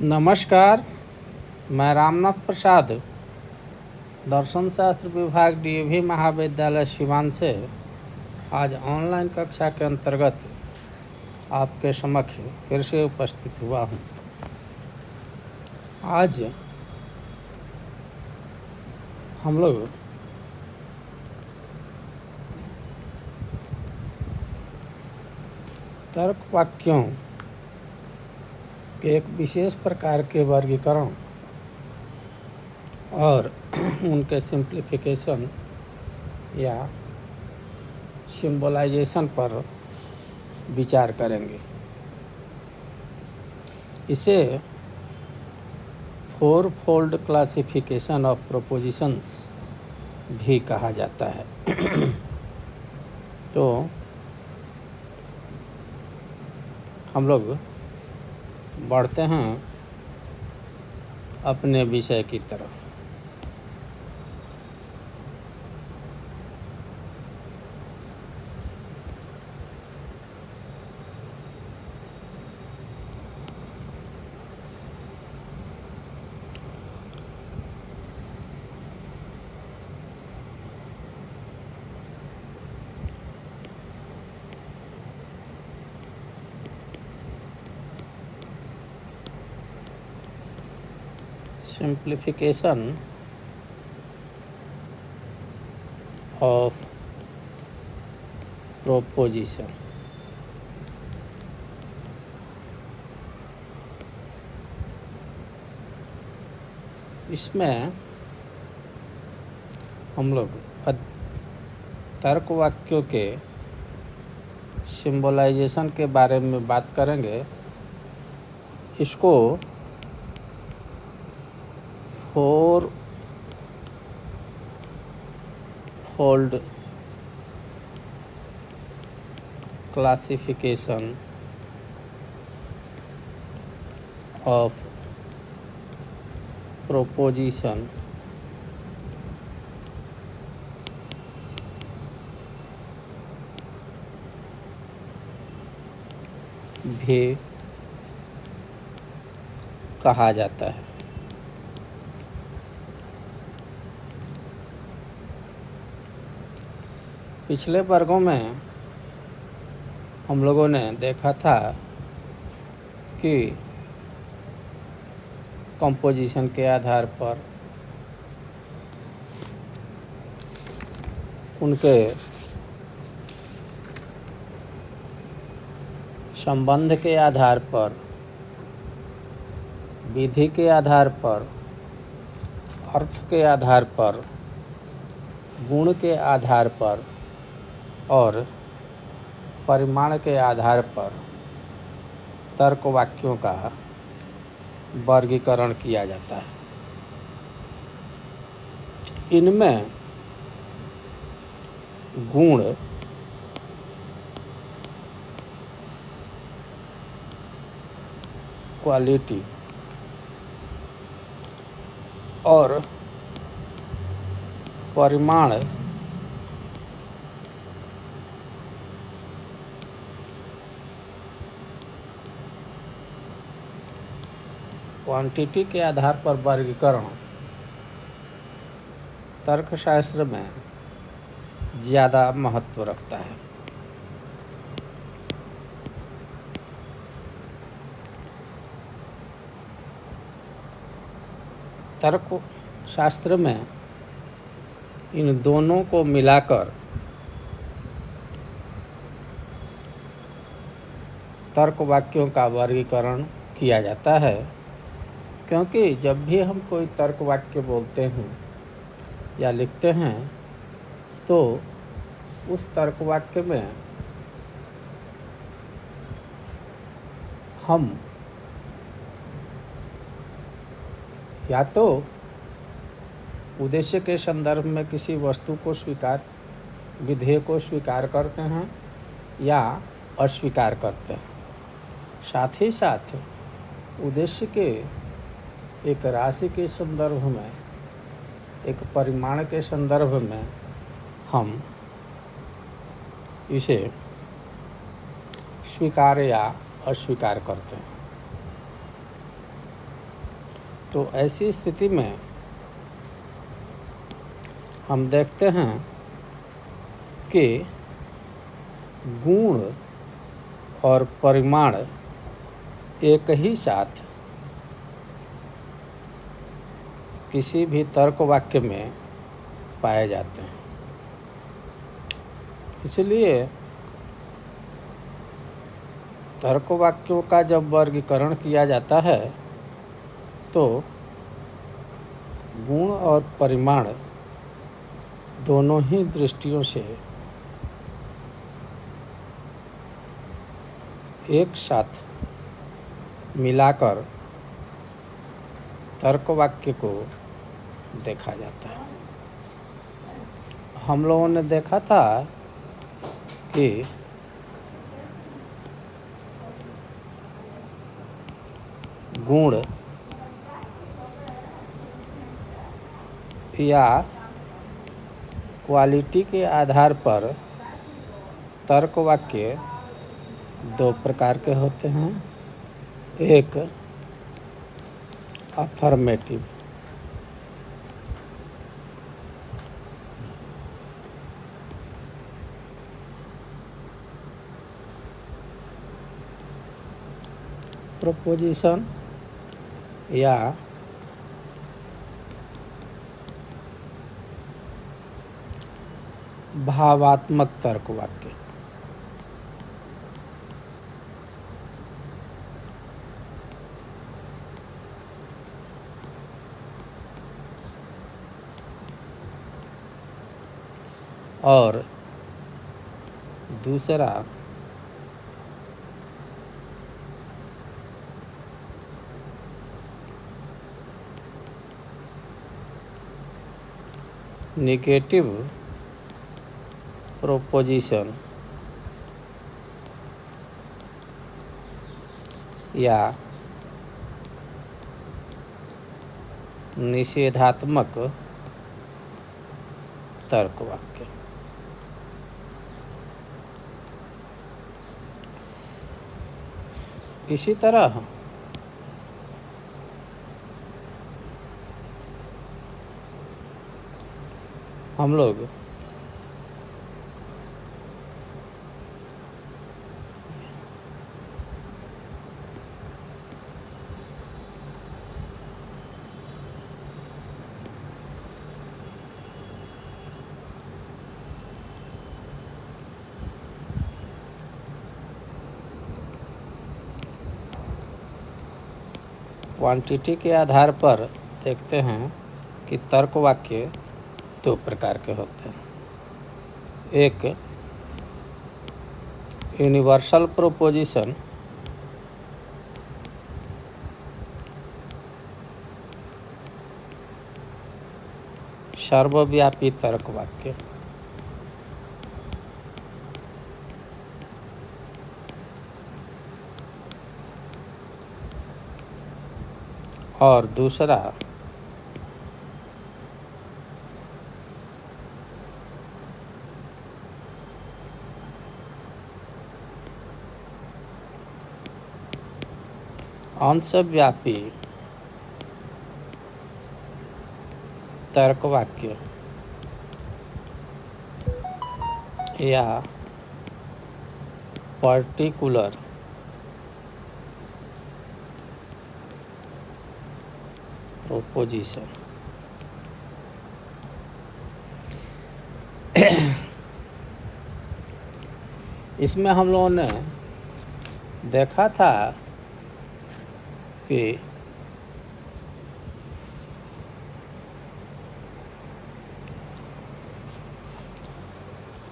नमस्कार। मैं रामनाथ प्रसाद, दर्शन शास्त्र विभाग डीएवी महाविद्यालय सिवान से आज ऑनलाइन कक्षा के अंतर्गत आपके समक्ष फिर से उपस्थित हुआ हूँ। आज हम लोग तर्क वाक्यों के एक विशेष प्रकार के वर्गीकरण और उनके सिंप्लीफिकेशन या सिंबलाइजेशन पर विचार करेंगे। इसे four fold classification of propositions भी कहा जाता है। तो हम लोग बढ़ते हैं अपने विषय की तरफ। Simplification of proposition। इसमें हम लोग तर्क वाक्यों के सिंबलाइजेशन के बारे में बात करेंगे। इसको four fold classification of proposition भी कहा जाता है। पिछले वर्गों में हम लोगों ने देखा था कि कंपोजिशन के आधार पर, उनके संबंध के आधार पर, विधि के आधार पर, अर्थ के आधार पर, गुण के आधार पर और परिमाण के आधार पर तर्क वाक्यों का वर्गीकरण किया जाता है। इनमें गुण, क्वालिटी और परिमाण क्वांटिटी के आधार पर वर्गीकरण तर्कशास्त्र में ज़्यादा महत्व रखता है। तर्क शास्त्र में इन दोनों को मिलाकर तर्क वाक्यों का वर्गीकरण किया जाता है, क्योंकि जब भी हम कोई तर्क वाक्य बोलते हैं या लिखते हैं तो उस तर्क वाक्य में हम या तो उद्देश्य के संदर्भ में किसी वस्तु को विधेय को स्वीकार करते हैं या अस्वीकार करते हैं। साथ ही साथ उद्देश्य के एक राशि के संदर्भ में, एक परिमाण के संदर्भ में हम इसे स्वीकार या अस्वीकार करते हैं। तो ऐसी स्थिति में हम देखते हैं कि गुण और परिमाण एक ही साथ किसी भी तर्क वाक्य में पाए जाते हैं। इसलिए तर्क वाक्यों का जब वर्गीकरण किया जाता है तो गुण और परिमाण दोनों ही दृष्टियों से एक साथ मिलाकर तर्क वाक्य को देखा जाता है। हम लोगों ने देखा था कि गुण या क्वालिटी के आधार पर तर्क वाक्य दो प्रकार के होते हैं। एक अफर्मेटिव प्रोपोजिशन या भावात्मक तर्क वाक्य। और दूसरा नेगेटिव प्रोपोजिशन या निषेधात्मक तर्क वाक्य। इसी तरह हम लोग क्वांटिटी के आधार पर देखते हैं कि तर्क वाक्य दो प्रकार के होते हैं। एक यूनिवर्सल प्रोपोजिशन सर्वव्यापी तर्क वाक्य। और दूसरा अंशव्यापी तर्क वाक्य या पर्टिकुलर प्रोपोजिशन। इसमें हम लोगों ने देखा था कि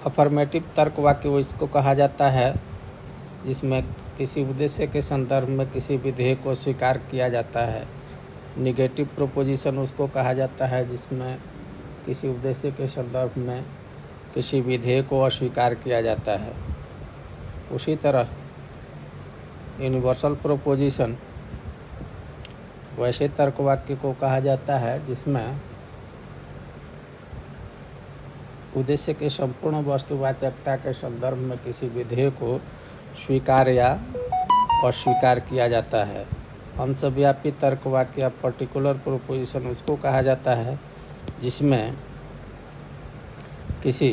अफर्मेटिव तर्क वाक्य वो इसको कहा जाता है जिसमें किसी उद्देश्य के संदर्भ में किसी विधेय को स्वीकार किया जाता है। निगेटिव प्रोपोजिशन उसको कहा जाता है जिसमें किसी उद्देश्य के संदर्भ में किसी विधेय को अस्वीकार किया जाता है। उसी तरह यूनिवर्सल प्रोपोजिशन वैसे तर्क वाक्य को कहा जाता है जिसमें उद्देश्य के संपूर्ण वस्तुवाचकता के संदर्भ में किसी विधेय को स्वीकार या अस्वीकार किया जाता है। अंशव्यापी तर्क वाक्य या पर्टिकुलर प्रोपोजिशन उसको कहा जाता है जिसमें किसी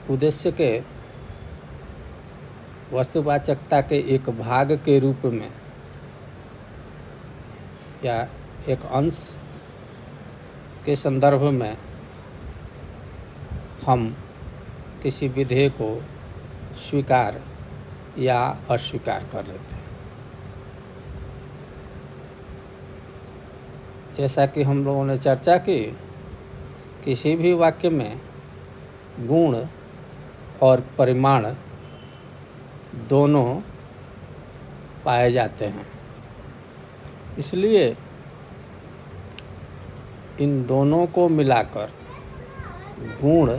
उद्देश्य के वस्तुवाचकता के एक भाग के रूप में या एक अंश के संदर्भ में हम किसी विधेय को स्वीकार या अस्वीकार कर लेते हैं। जैसा कि हम लोगों ने चर्चा की, किसी भी वाक्य में गुण और परिमाण दोनों पाए जाते हैं, इसलिए इन दोनों को मिलाकर गुण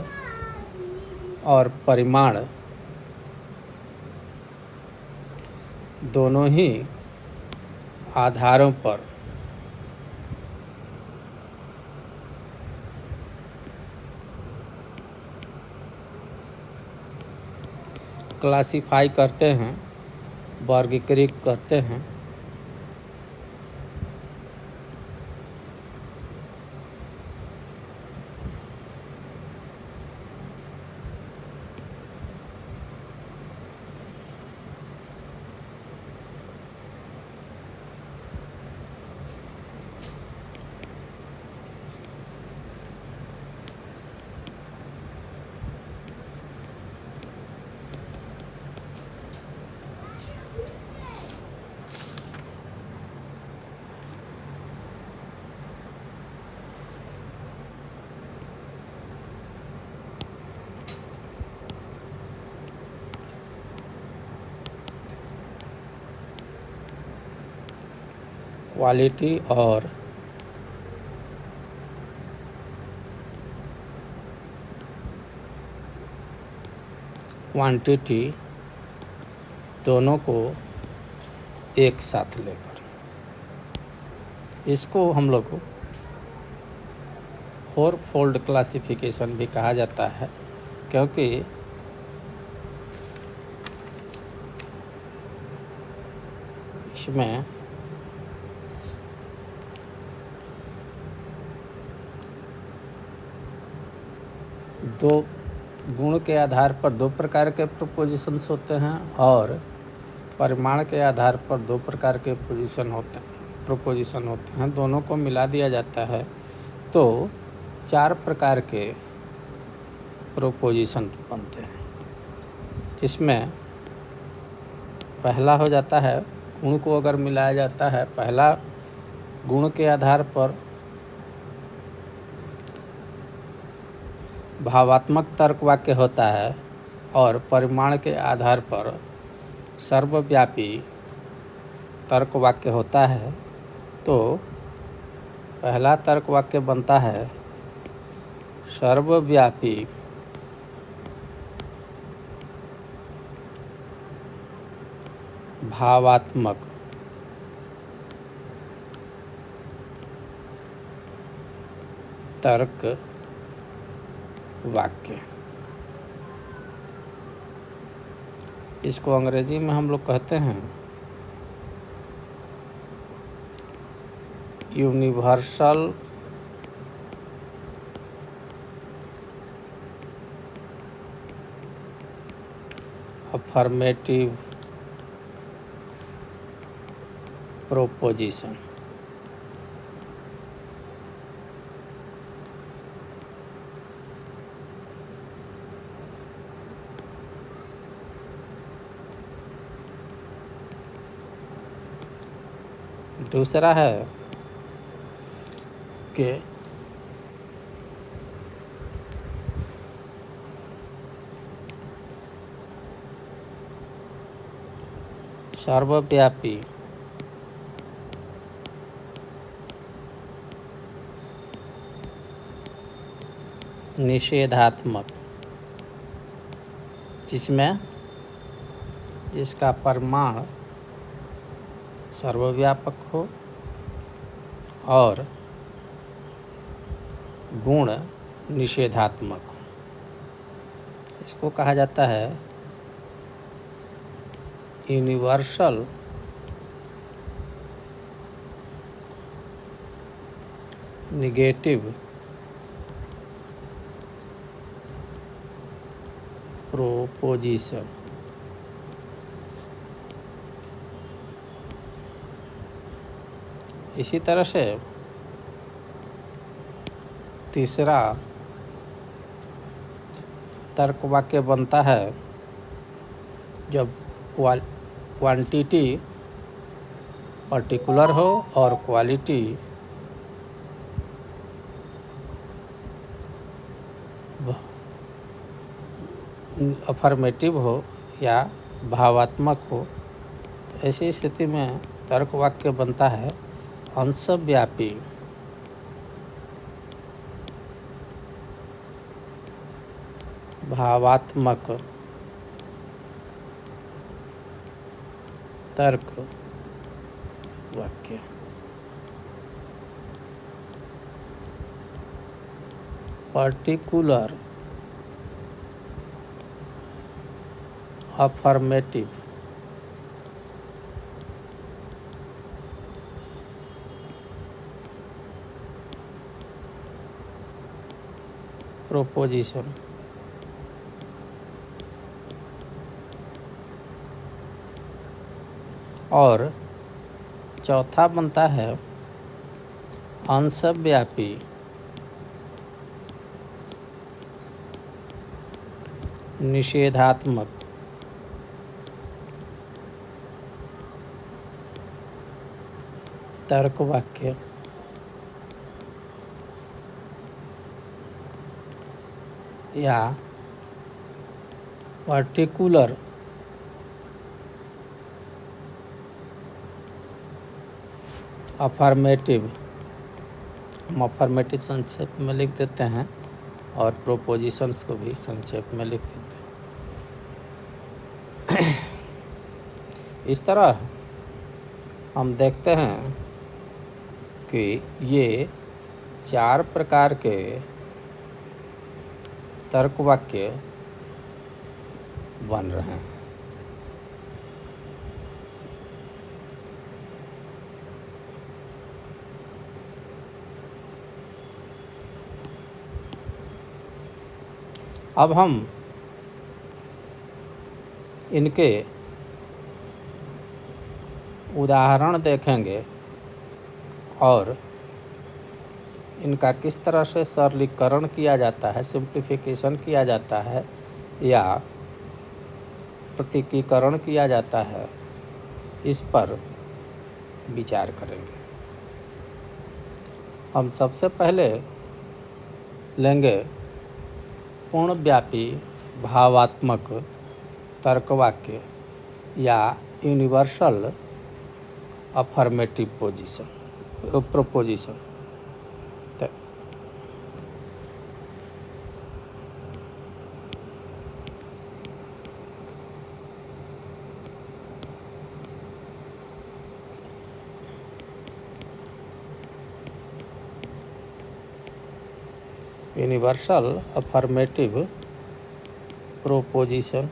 और परिमाण दोनों ही आधारों पर क्लासिफाई करते हैं, वर्गीकृत करते हैं। क्वालिटी और क्वांटिटी दोनों को एक साथ लेकर, इसको हम लोग को फोर फोल्ड क्लासिफिकेशन भी कहा जाता है, क्योंकि इसमें दो गुण के आधार पर दो प्रकार के प्रोपोजिशंस होते हैं और परिमाण के आधार पर दो प्रकार के प्रोपोजिशन होते हैं। दोनों को मिला दिया जाता है तो चार प्रकार के प्रोपोजिशन बनते हैं, जिसमें पहला हो जाता है, गुण को अगर मिलाया जाता है, पहला गुण के आधार पर भावात्मक तर्क वाक्य होता है और परिमाण के आधार पर सर्वव्यापी तर्क वाक्य होता है। तो पहला तर्क वाक्य बनता है सर्वव्यापी भावात्मक तर्क वाक्य। इसको अंग्रेजी में हम लोग कहते हैं यूनिवर्सल अफर्मेटिव प्रोपोजिशन। दूसरा है कि सर्वव्यापी निषेधात्मक, जिसका परिमाण सर्वव्यापक हो और गुण निषेधात्मक हो। इसको कहा जाता है यूनिवर्सल नेगेटिव प्रोपोजिशन। इसी तरह से तीसरा तर्क वाक्य बनता है जब क्वांटिटी पर्टिकुलर हो और क्वालिटी अफर्मेटिव हो या भावात्मक हो। तो ऐसी स्थिति में तर्क वाक्य बनता है अंशव्यापी भावात्मक तर्क वाक्य। Particular affirmative proposition. और चौथा बनता है अंशव्यापी निषेधात्मक तर्क वाक्य। या पर्टिकुलर अफर्मेटिव, हम अफर्मेटिव संक्षेप में लिख देते हैं और प्रोपोजिशंस को भी संक्षेप में लिख देते हैं। इस तरह हम देखते हैं कि ये 4 प्रकार के तर्क वाक्य बन रहे हैं। अब हम इनके उदाहरण देखेंगे और इनका किस तरह से सरलीकरण किया जाता है, सिंप्लीफिकेशन किया जाता है या प्रतीकीकरण किया जाता है, इस पर विचार करेंगे। हम सबसे पहले लेंगे पूर्णव्यापी भावात्मक तर्क वाक्य या universal affirmative proposition. Universal affirmative proposition.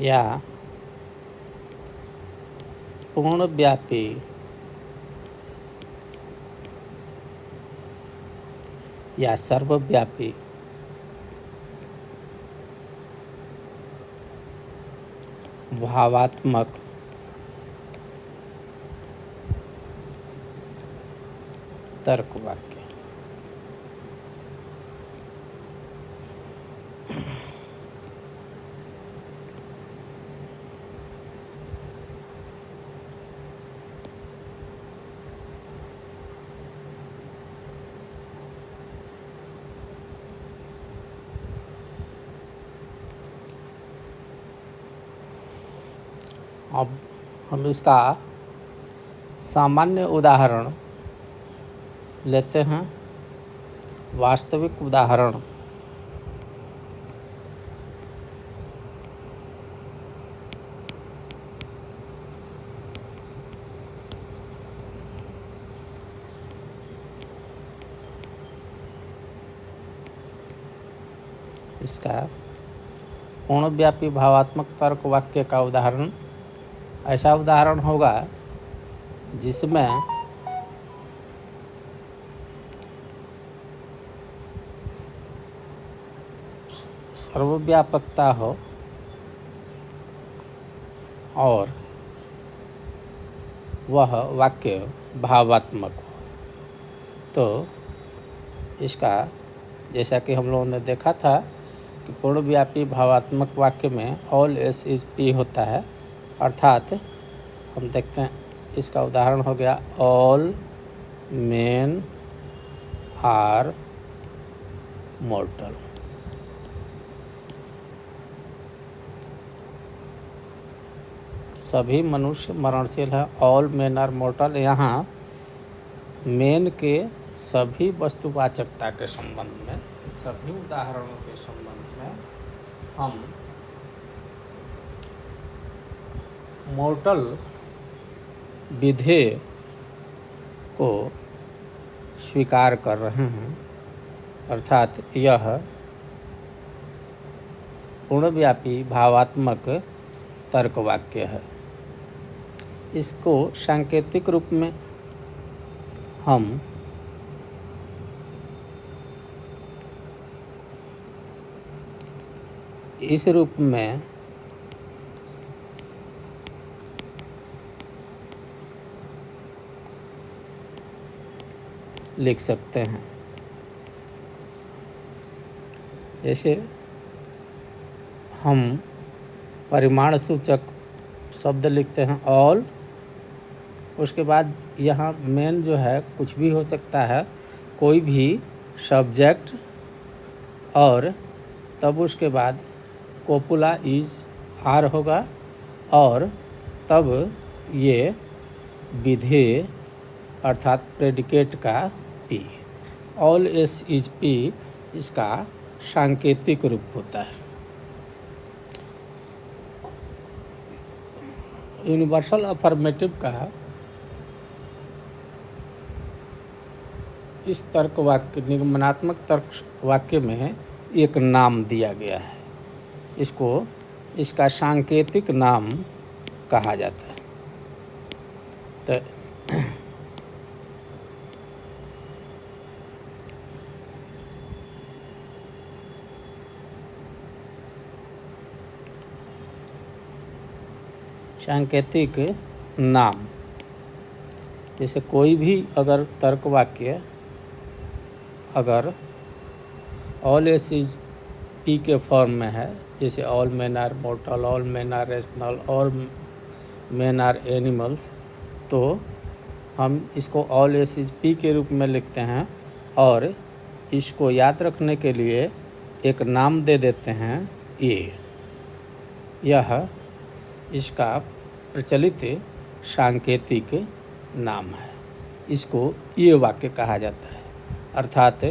या पूर्णव्यापी या सर्वव्यापी भावात्मक तर्क वाक्य। अब हम इसका सामान्य उदाहरण लेते हैं वास्तविक उदाहरण इसका पूर्णव्यापी भावात्मक तर्क वाक्य का उदाहरण ऐसा उदाहरण होगा जिसमें सर्वव्यापकता हो और वह वाक्य भावात्मक हो। तो इसका जैसा कि हम लोगों ने देखा था कि पूर्णव्यापी भावात्मक वाक्य में ऑल एस इज पी होता है, अर्थात हम देखते हैं इसका उदाहरण हो गया ऑल मेन आर मॉर्टल। सभी मनुष्य मरणशील है, ऑल मेन आर मॉर्टल। यहाँ मेन के सभी वस्तुवाचकता के संबंध में, सभी उदाहरणों के संबंध में हम मॉर्टल विधेय को स्वीकार कर रहे हैं, अर्थात यह पूर्णव्यापी भावात्मक तर्क वाक्य है। इसको सांकेतिक रूप में हम इस रूप में लिख सकते हैं, जैसे हम परिमाण सूचक शब्द लिखते हैं ऑल, उसके बाद यहाँ मेन जो है कुछ भी हो सकता है, कोई भी सब्जेक्ट, और तब उसके बाद कोपुला इज आर होगा और तब ये विधेय अर्थात प्रेडिकेट का P, all S is P इसका सांकेतिक रूप होता है। यूनिवर्सल अफर्मेटिव का इस तर्क वाक्य, निगमनात्मक तर्क वाक्य में एक नाम दिया गया है। इसको इसका सांकेतिक नाम कहा जाता है। तो सांकेतिक नाम, जैसे कोई भी अगर तर्क वाक्य अगर ऑल एस इज पी के फॉर्म में है, जैसे all men are mortal, all men are rational, all men are animals, तो हम इसको ऑल एस इज पी के रूप में लिखते हैं और इसको याद रखने के लिए एक नाम दे देते हैं ए। यह इसका प्रचलित सांकेतिक नाम है। इसको ये वाक्य कहा जाता है, अर्थात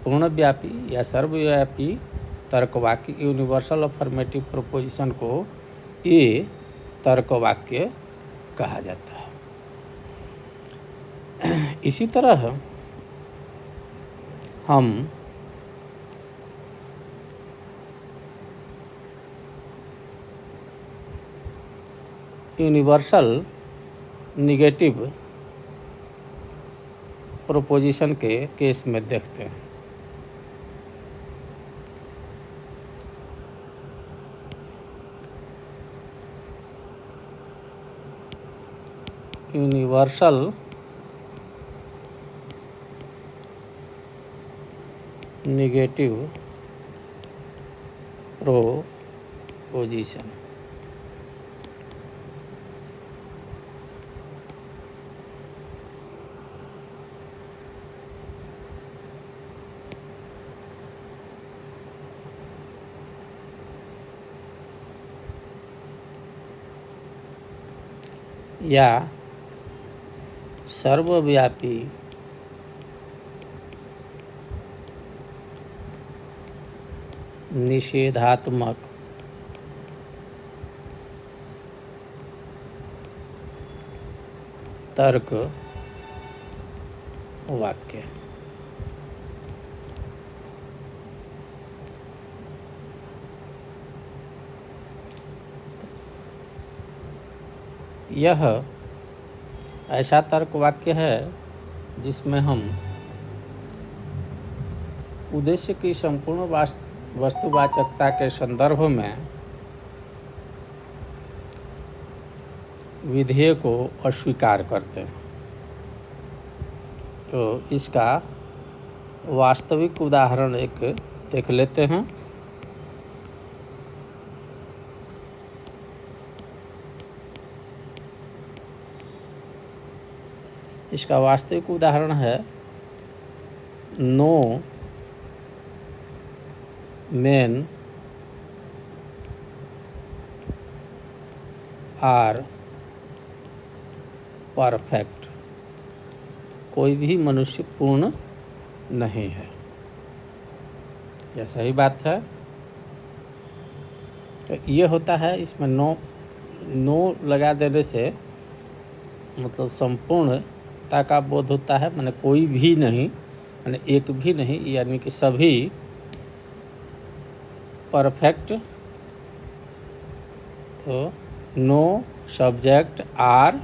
पूर्णव्यापी या सर्वव्यापी तर्क वाक्य, यूनिवर्सल अफर्मेटिव प्रोपोजिशन को ये तर्क वाक्य कहा जाता है। इसी तरह हम यूनिवर्सल निगेटिव प्रोपोजिशन के केस में देखते हैं। यूनिवर्सल निगेटिव प्रोपोजिशन, या सर्वव्यापी निषेधात्मक तर्क वाक्य। यह ऐसा तर्क वाक्य है जिसमें हम उद्देश्य की संपूर्ण वस्तुवाचकता के संदर्भ में विधेय को अस्वीकार करते हैं। तो इसका वास्तविक उदाहरण एक देख लेते हैं। इसका वास्तविक उदाहरण है नो men आर परफेक्ट। कोई भी मनुष्य पूर्ण नहीं है। यह सही बात है। तो ये होता है, इसमें नो लगा देने से मतलब संपूर्णता का बोध होता है। माने कोई भी नहीं, माने एक भी नहीं, यानी कि सभी परफेक्ट। तो नो सब्जेक्ट आर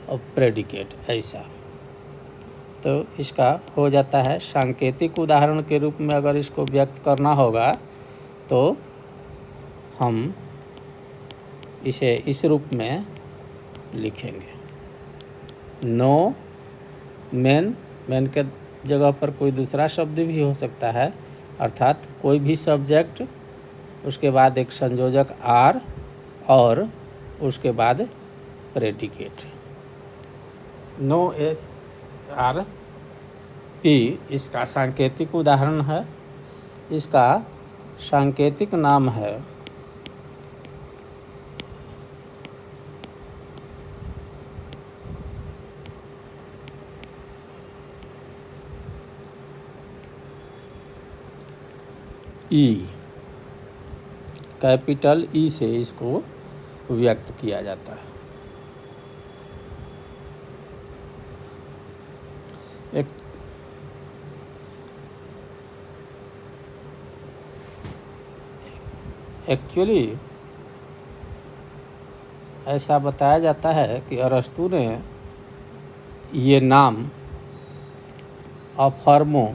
और प्रेडिकेट, ऐसा। तो इसका हो जाता है सांकेतिक उदाहरण के रूप में। अगर इसको व्यक्त करना होगा तो हम इसे इस रूप में लिखेंगे। नो मैन के जगह पर कोई दूसरा शब्द भी हो सकता है, अर्थात कोई भी सब्जेक्ट, उसके बाद एक संयोजक आर और उसके बाद predicate no S are P. इसका सांकेतिक उदाहरण है। इसका सांकेतिक नाम है ई। कैपिटल ई से इसको व्यक्त किया जाता है। एक्चुअली ऐसा बताया जाता है कि अरस्तु ने ये नाम अफर्मो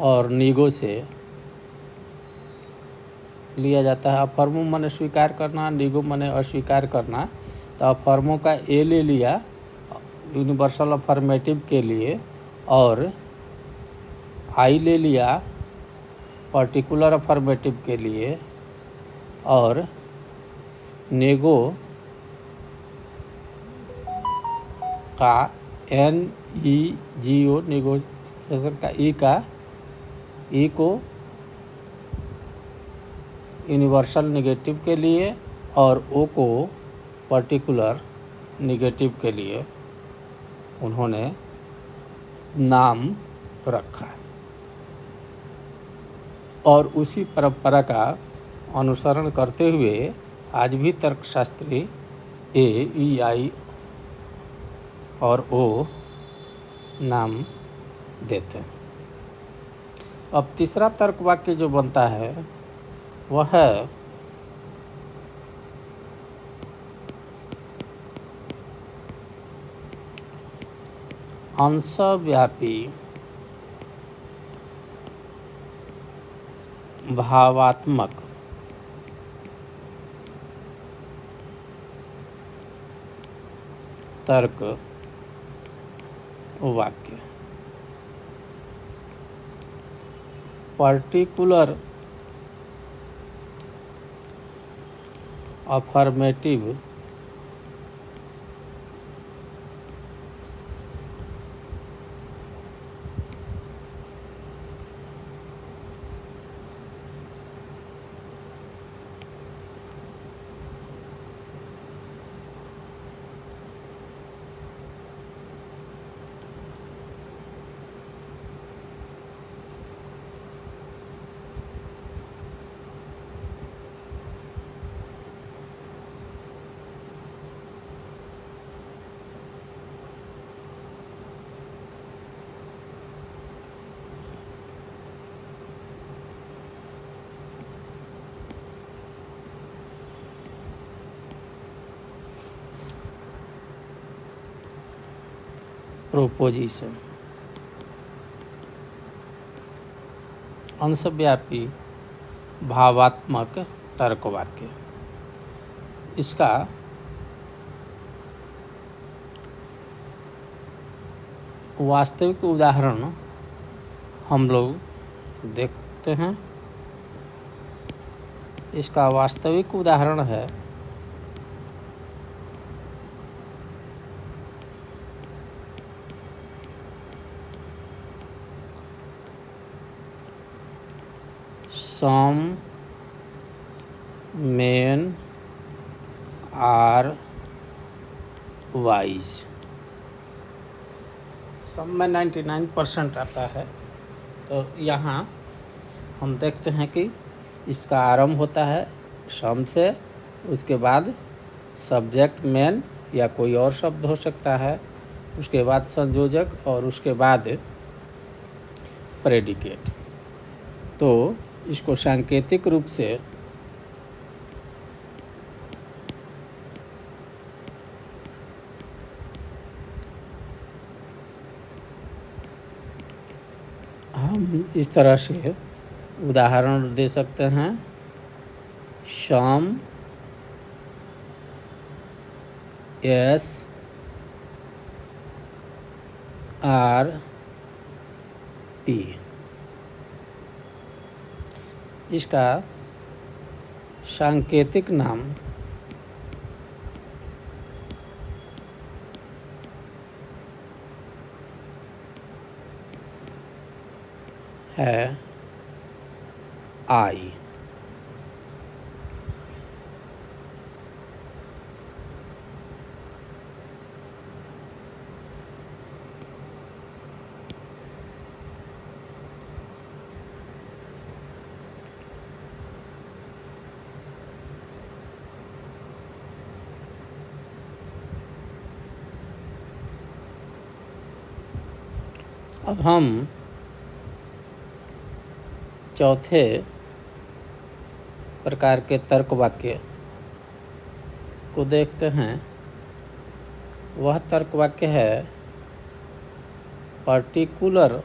और नीगो से लिया जाता है। अफर्मो माने स्वीकार करना, नीगो माने अस्वीकार करना। तो अफर्मो का ए ले लिया यूनिवर्सल अफर्मेटिव के लिए, और आई ले लिया पर्टिकुलर अफर्मेटिव के लिए, और नेगो का NEGO नेगोशिएशन का ई को यूनिवर्सल नेगेटिव के लिए और ओ को पर्टिकुलर नेगेटिव के लिए उन्होंने नाम रखा। और उसी परंपरा का अनुसरण करते हुए आज भी तर्कशास्त्री AEI और O नाम देते हैं। अब तीसरा तर्क वाक्य जो बनता है वह है अंशव्यापी भावात्मक तर्क वाक्य। Particular affirmative proposition. अंशव्यापी भावात्मक तर्क वाक्य। इसका वास्तविक उदाहरण हम लोग देखते हैं। इसका वास्तविक उदाहरण है some men are wise। सब में 99% आता है। तो यहाँ हम देखते हैं कि इसका आरंभ होता है सम से, उसके बाद सब्जेक्ट मैन या कोई और शब्द हो सकता है, उसके बाद संयोजक और उसके बाद प्रेडिकेट। तो इसको सांकेतिक रूप से हम इस तरह से उदाहरण दे सकते हैं। सम एस आर पी। इसका सांकेतिक नाम है आई। अब हम चौथे प्रकार के तर्क वाक्य को देखते हैं। वह तर्क वाक्य है पर्टिकुलर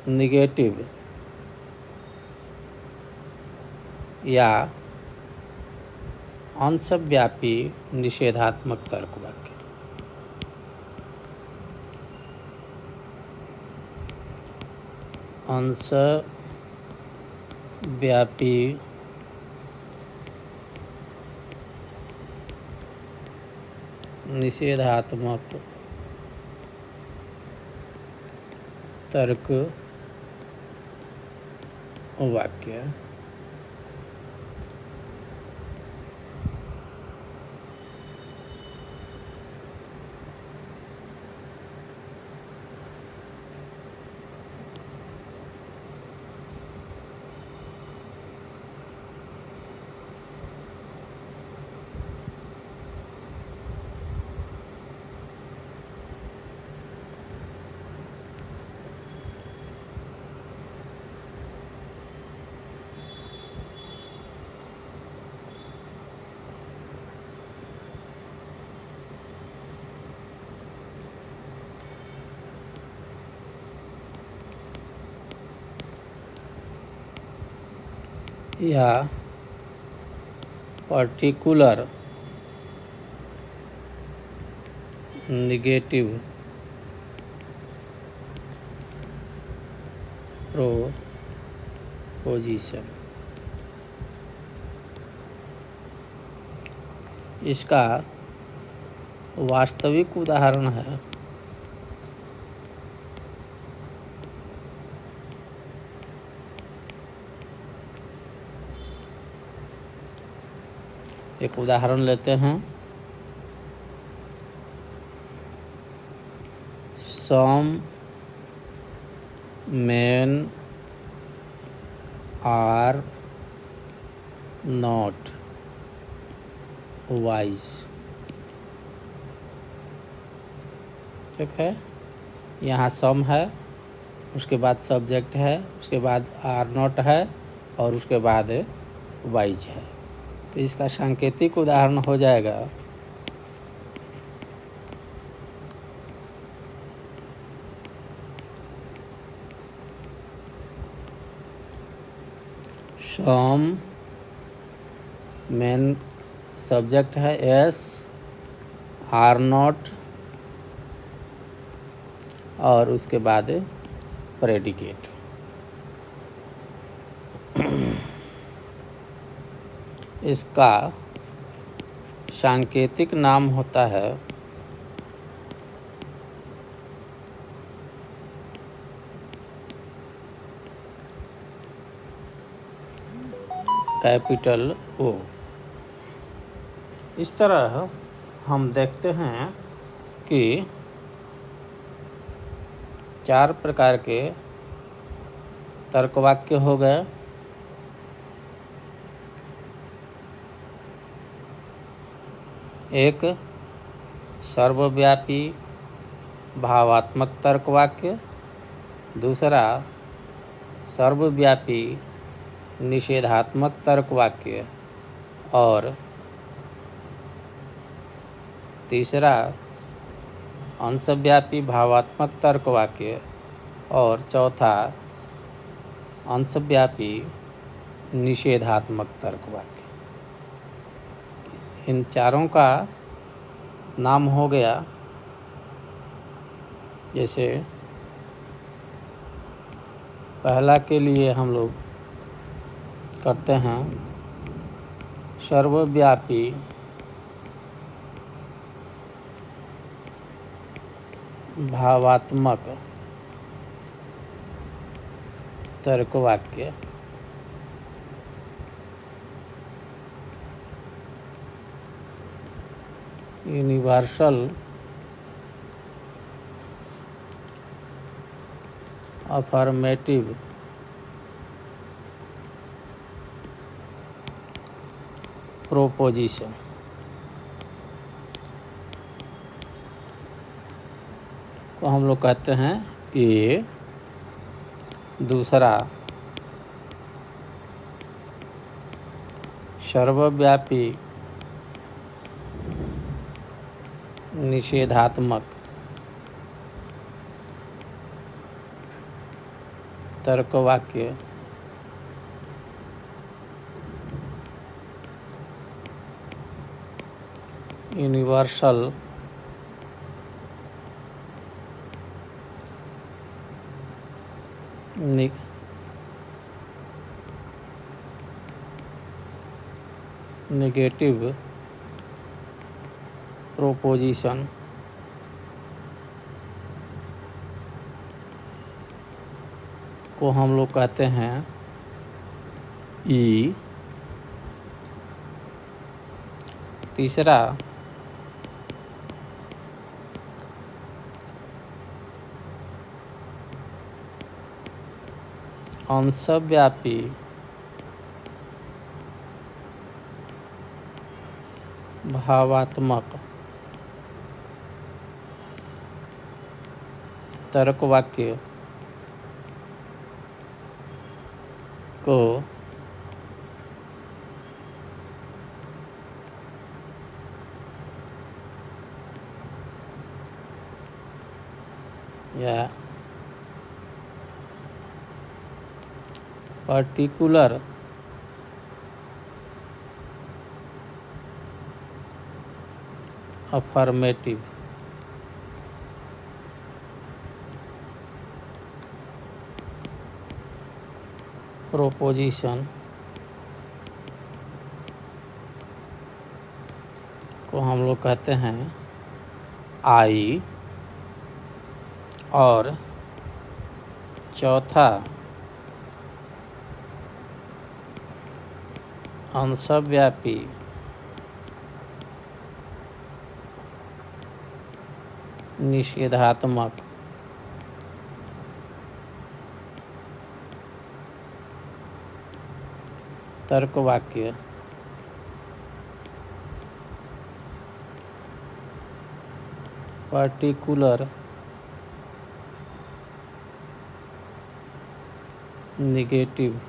निगेटिव या अंशव्यापी निषेधात्मक तर्क वाक्य। अंशव्यापी निषेधात्मक तर्क वाक्य। या पर्टिकुलर निगेटिव प्रोपोजिशन। इसका वास्तविक उदाहरण है एक उदाहरण लेते हैं। सम men are not wise। ठीक है, यहाँ सम है, उसके बाद सब्जेक्ट है, उसके बाद आर नॉट है और उसके बाद वाइज है। तो इसका सांकेतिक उदाहरण हो जाएगा सम, मेन सब्जेक्ट है एस, आर नॉट और उसके बाद प्रेडिकेट। इसका सांकेतिक नाम होता है कैपिटल ओ। इस तरह हम देखते हैं कि 4 प्रकार के तर्कवाक्य हो गए। एक सर्वव्यापी भावात्मक तर्कवाक्य, दूसरा सर्वव्यापी निषेधात्मक तर्कवाक्य और तीसरा अंशव्यापी भावात्मक तर्कवाक्य और चौथा अंशव्यापी निषेधात्मक तर्कवाक्य। इन चारों का नाम हो गया, जैसे पहला के लिए हम लोग करते हैं सर्वव्यापी भावात्मक तर्कवाक्य। यूनिवर्सल अफर्मेटिव प्रोपोजिशन को हम लोग कहते हैं ए। दूसरा सर्वव्यापी निषेधात्मक तर्कवाक्य, यूनिवर्सल नेगेटिव प्रोपोजिशन को हम लोग कहते हैं ई। तीसरा अंशव्यापी भावात्मक तर्कवाक्य को या पर्टिकुलर अफर्मेटिव प्रोपोजिशन को हम लोग कहते हैं आई। और चौथा अंशव्यापी निषेधात्मक तर्कवाक्य पर्टिकुलर नेगेटिव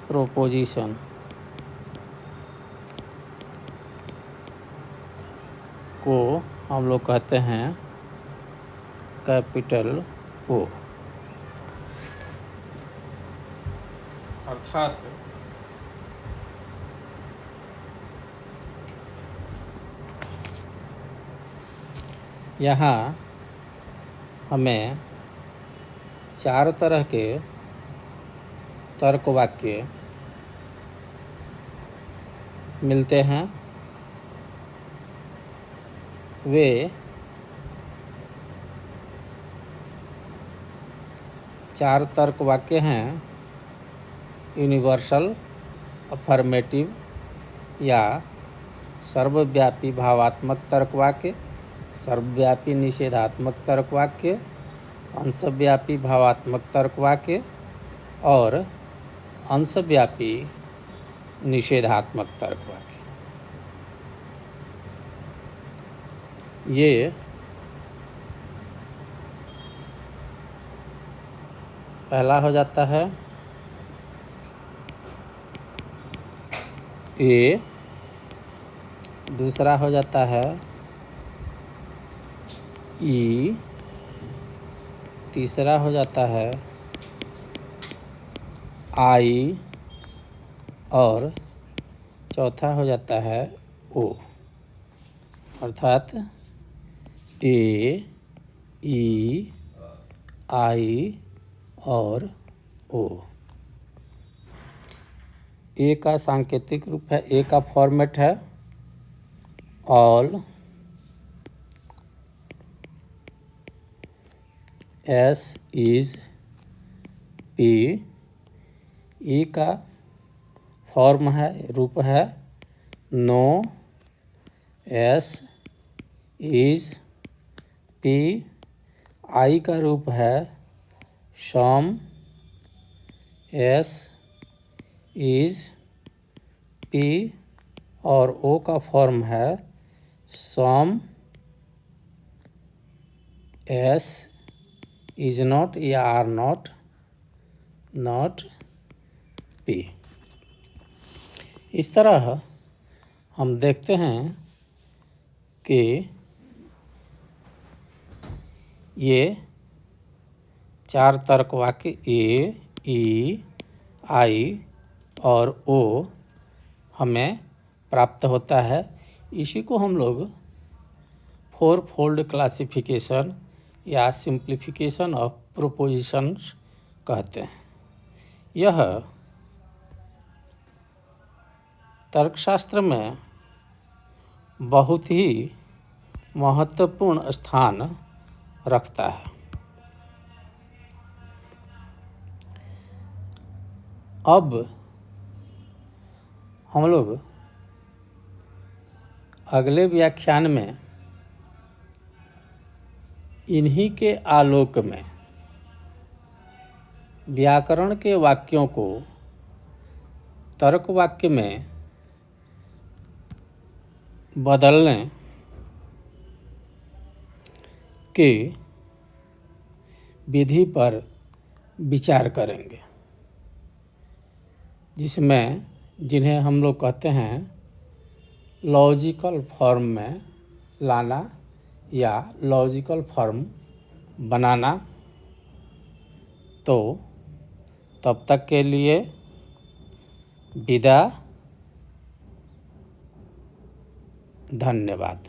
प्रोपोजिशन को हम लोग कहते हैं कैपिटल ओ। अर्थात यहाँ हमें 4 तरह के तर्क वाक्य मिलते हैं। वे चार तर्क वाक्य हैं यूनिवर्सल अफर्मेटिव या सर्वव्यापी भावात्मक तर्क वाक्य, सर्वव्यापी निषेधात्मक तर्क वाक्य, अंशव्यापी भावात्मक तर्क वाक्य और अंशव्यापी निषेधात्मक तर्क वाक्य। ये पहला हो जाता है ए, दूसरा हो जाता है ई, तीसरा हो जाता है आई और चौथा हो जाता है ओ। अर्थात ए, ई, आई और ओ। ए का सांकेतिक रूप है, ए का फॉर्मेट है ऑल, एस इज, पी। ई का फॉर्म है, रूप है नो, एस इज, पी। आई का रूप है सम, एस इज, पी और ओ का फॉर्म है सम, एस इज नॉट या आर नॉट, नॉट पी। इस तरह हम देखते हैं कि ये 4 तर्क वाक्य ए, ई, आई और ओ हमें प्राप्त होता है। इसी को हम लोग 4 फोल्ड क्लासिफिकेशन या सिंप्लीफिकेशन ऑफ प्रोपोजिशंस कहते हैं। यह तर्कशास्त्र में बहुत ही महत्वपूर्ण स्थान रखता है। अब हम लोग अगले व्याख्यान में इन्हीं के आलोक में व्याकरण के वाक्यों को तर्क वाक्य में बदलने की विधि पर विचार करेंगे, जिन्हें हम लोग कहते हैं लॉजिकल फॉर्म में लाना या लॉजिकल फॉर्म बनाना। तो तब तक के लिए विदा, धन्यवाद।